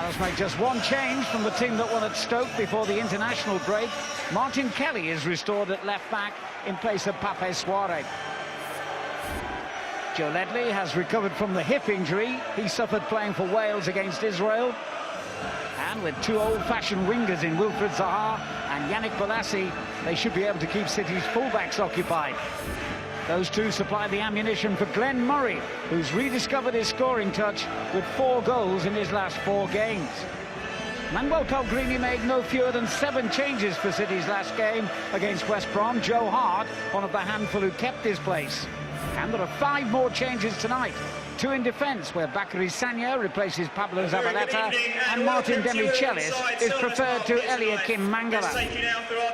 Palace make just one change from the team that won at Stoke before the international break. Martin Kelly is restored at left back in place of Pape Suarez. Joe Ledley has recovered from the hip injury he suffered playing for Wales against Israel. And with two old-fashioned wingers in Wilfried Zaha and Yannick Bolasie, they should be able to keep City's fullbacks occupied. Those two supply the ammunition for Glenn Murray, who's rediscovered his scoring touch with 4 goals in his last 4 games. Manuel Pellegrini made no fewer than 7 changes for City's last game against West Brom. Joe Hart, one of the handful who kept his place. And there are 5 more changes tonight. 2 in defence, where Bakary Sagna replaces Pablo Zabaleta and Martin Demichelis is preferred to Eliakim Mangala.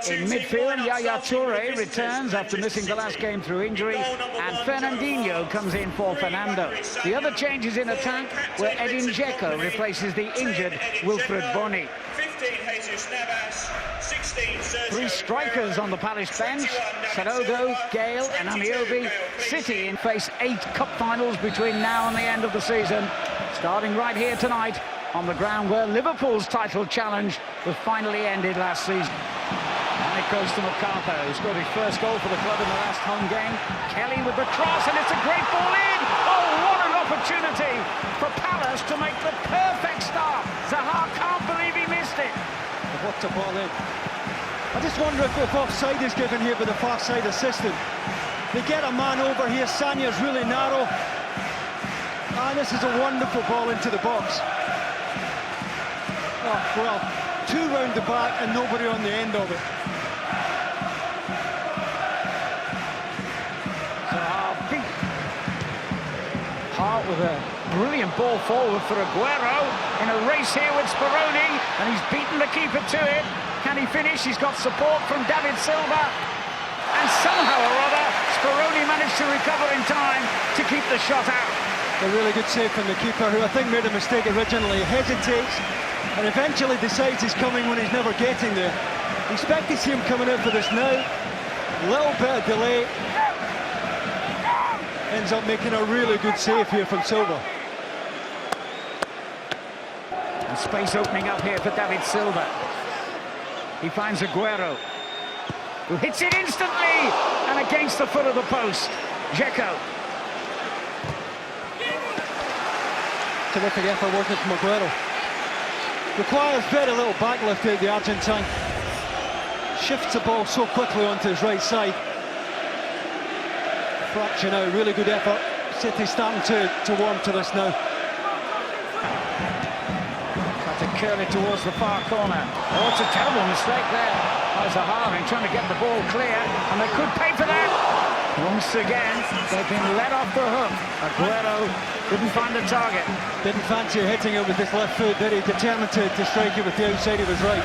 In midfield, Yaya Toure returns after missing the last game through injury, and Fernandinho comes in for Fernando. The other changes in attack, where Edin Dzeko replaces the injured Wilfred Bony. 3 strikers on the Palace bench, Sanogo, Gale and Amiobi. City in face 8 cup finals between now and the end of the season, starting right here tonight on the ground where Liverpool's title challenge was finally ended last season. And it goes to MacArthur, who scored his first goal for the club in the last home game. Kelly with the cross, and it's a great ball in! Oh, what an opportunity for Palace to make the perfect start. Zaha can't believe he missed it. What a ball in. I just wonder if offside is given here by the far side assistant. They get a man over here, Sagna's really narrow. And this is a wonderful ball into the box. Oh, well, 2 round the back and nobody on the end of it. Hart with a brilliant ball forward for Aguero in a race here with Speroni, and he's beaten the keeper to it. Can he finish? He's got support from David Silva, and somehow or other Speroni managed to recover in time to keep the shot out. A really good save from the keeper, who I think made a mistake originally. He hesitates and eventually decides he's coming when he's never getting there. Expect to see him coming out for this now. Little bit of delay. Ends up making a really good save here from Silva. And space opening up here for David Silva. He finds Aguero, who hits it instantly and against the foot of the post. Dzeko. Terrific effort, wasn't it, from Aguero? Requires very little backlift out the Argentine. Shifts the ball so quickly onto his right side. Fraction out, really good effort. City starting to warm to this now. Tried to curl it towards the far corner. Oh, it's a terrible mistake there by Zaha in trying to get the ball clear, and they could pay for that. Once again, they've been let off the hook. Aguero couldn't find the target. Didn't fancy hitting it with his left foot, did he? Determined to strike it with the outside of his right.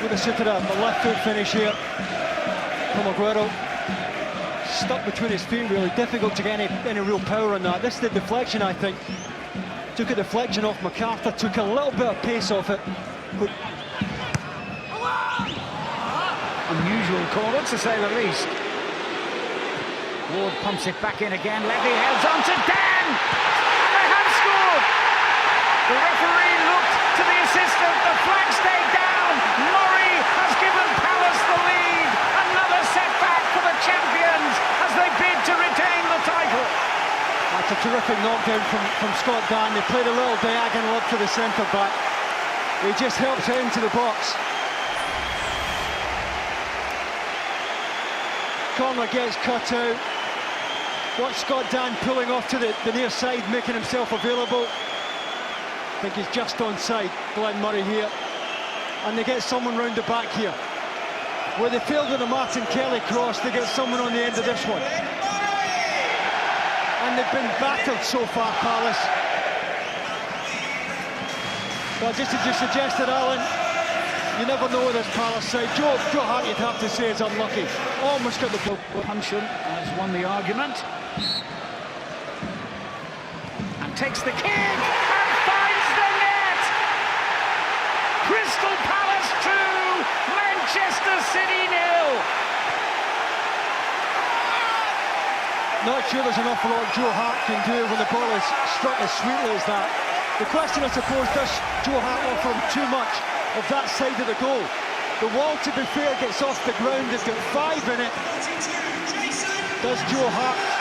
Would have suited a left foot finish here from Aguero. Stuck between his feet, really difficult to get any real power on that. This is the deflection, I think. Took a deflection off MacArthur, took a little bit of pace off it. But unusual corner, to say the least. Ward pumps it back in again. Levy heads on to Dan! And they have scored! The referee looked to the assistant. The flag stayed down. Murray has given Palace the lead. Another setback for the champions as they bid to retain the title. That's a terrific knockdown from Scott Dan. They played a little diagonal up to the centre-back. He just helps it into the box. Corner gets cut out. Watch Scott Dan pulling off to the near side, making himself available. I think he's just onside, Glenn Murray here. And they get someone round the back here. Where they failed with the Martin Kelly cross, they get someone on the end of this one. And they've been battered so far, Palace. Well, just as you suggested, Alan, you never know with this Palace side. Joe Hart, you'd have to say, is unlucky. Almost got the ball. Puncheon has won the argument. And takes the kick and finds the net! Crystal Palace 2, Manchester City 0. Not sure there's an awful lot Joe Hart can do when the ball is struck as sweetly as that. The question, I suppose, does Joe Hart offer him too much of that side of the goal? The wall, to be fair, gets off the ground. It's got 5 in it. Does Joe Hart's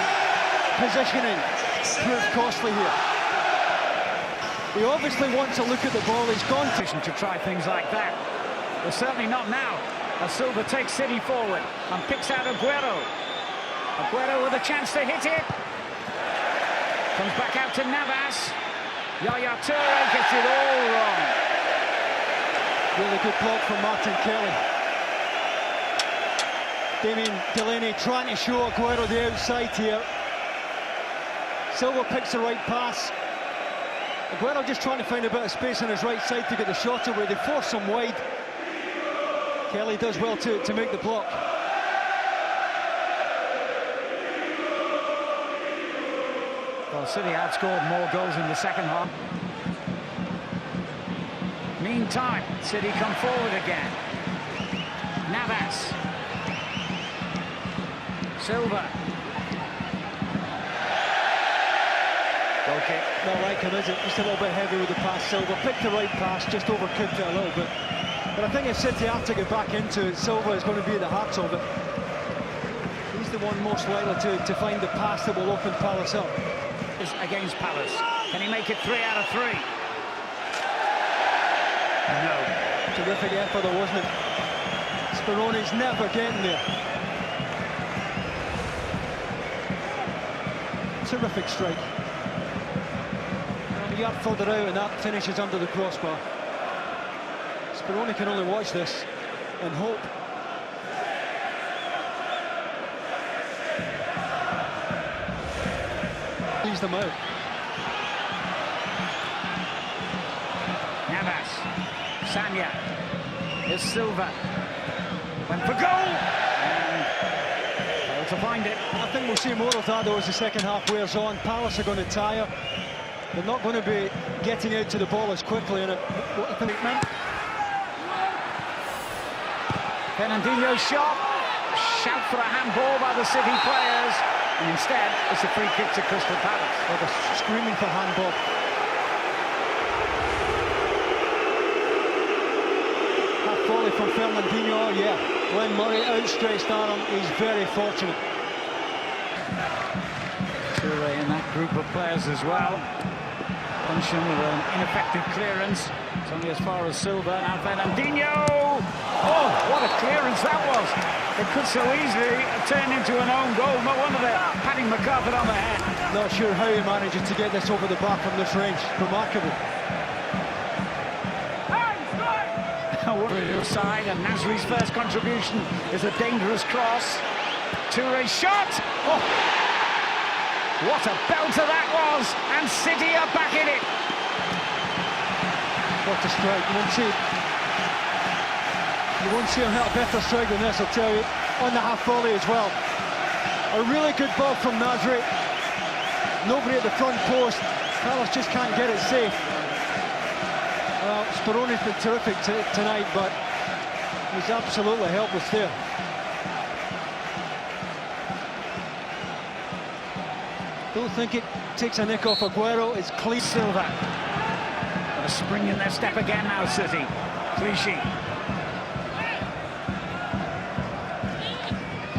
positioning prove costly here? He obviously wants to look at the ball. He's gone to try things like that. Well, certainly not now, as Silva takes City forward and picks out Aguero. Aguero with a chance to hit it. Comes back out to Navas. Yaya Toure gets it all wrong. Really good block from Martin Kelly. Damien Delaney trying to show Aguero the outside here. Silva picks the right pass. Aguero just trying to find a bit of space on his right side to get the shot away. They force him wide. Kelly does well to make the block. Well, City outscored more goals in the second half. Meantime, City come forward again. Navas. Silva. Goal kick. Not like him, is it? Just a little bit heavy with the pass. Silva picked the right pass, just overcooked it a little bit. But I think if City have to get back into it, Silva is going to be at the heart of it. He's the one most likely to find the pass that will open Palace up. Against Palace. Can he make it 3 out of 3? No. Terrific effort though, wasn't it? Speroni's never getting there. Terrific strike. And a yard further out and that finishes under the crossbar. Speroni can only watch this and hope. Please them out. Navas. Sanya. Here's Silva. Went for goal! And failed to find it. I think we'll see more of that though as the second half wears on. Palace are going to tire. They're not going to be getting out to the ball as quickly. And what I think it meant. Fernandinho's shot. Shout for a handball by the City players. And instead, it's a free kick to Crystal Palace. Well, they're screaming for handball. That volley from Fernandinho, oh yeah. Glenn Murray, outstretched arm, he's very fortunate. Toure in that group of players as well. Punching with an ineffective clearance. It's only as far as Silva. Now Fernandinho! Oh, what a clearance that was! It could so easily have turned into an own goal. No wonder they're patting the carpet on the head. Not sure how he manages to get this over the bar from this range. Remarkable. We're side, and Nasri's first contribution is a dangerous cross. Toure's shot! Oh! What a belter that was! And City are back in it! What a strike. You won't see him hit a better strike than this, I'll tell you. On the half volley as well. A really good ball from Nasri. Nobody at the front post. Palace just can't get it safe. Well, Speroni's been terrific tonight, but he's absolutely helpless there. Don't think it takes a nick off Aguero. It's clean. Silva. Got a spring in their step again now, City. Clichy.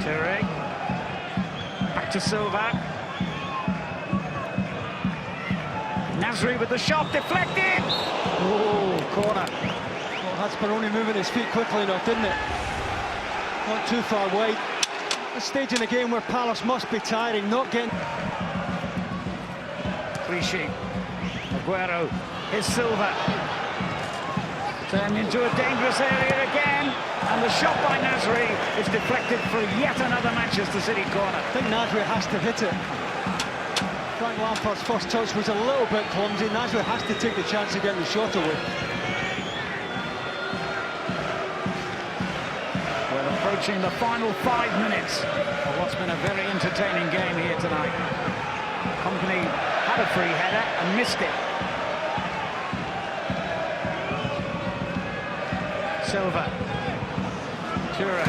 Toure. Back to Silva. Nasri with the shot, deflected! Oh, corner. Well, had Speroni moving his feet quickly enough, didn't it? Not too far wide. A stage in a game where Palace must be tiring, not getting... Clichy. Aguero. Here's Silva. Turned into a dangerous area again. And the shot by Nasri is deflected for yet another Manchester City corner. I think Nasri has to hit it. Frank Lampard's first touch was a little bit clumsy. Nasri has to take the chance of getting the shot away. We're approaching the final 5 minutes of what's been a very entertaining game here tonight. Company had a free header and missed it. Silva. Toure.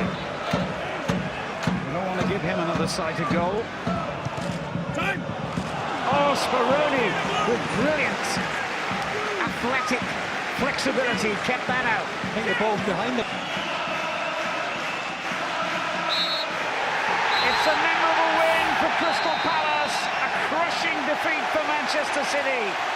We don't want to give him another sighted goal. Oh, Speroni with brilliant athletic flexibility kept that out. I think the ball's behind them. It's a memorable win for Crystal Palace, a crushing defeat for Manchester City.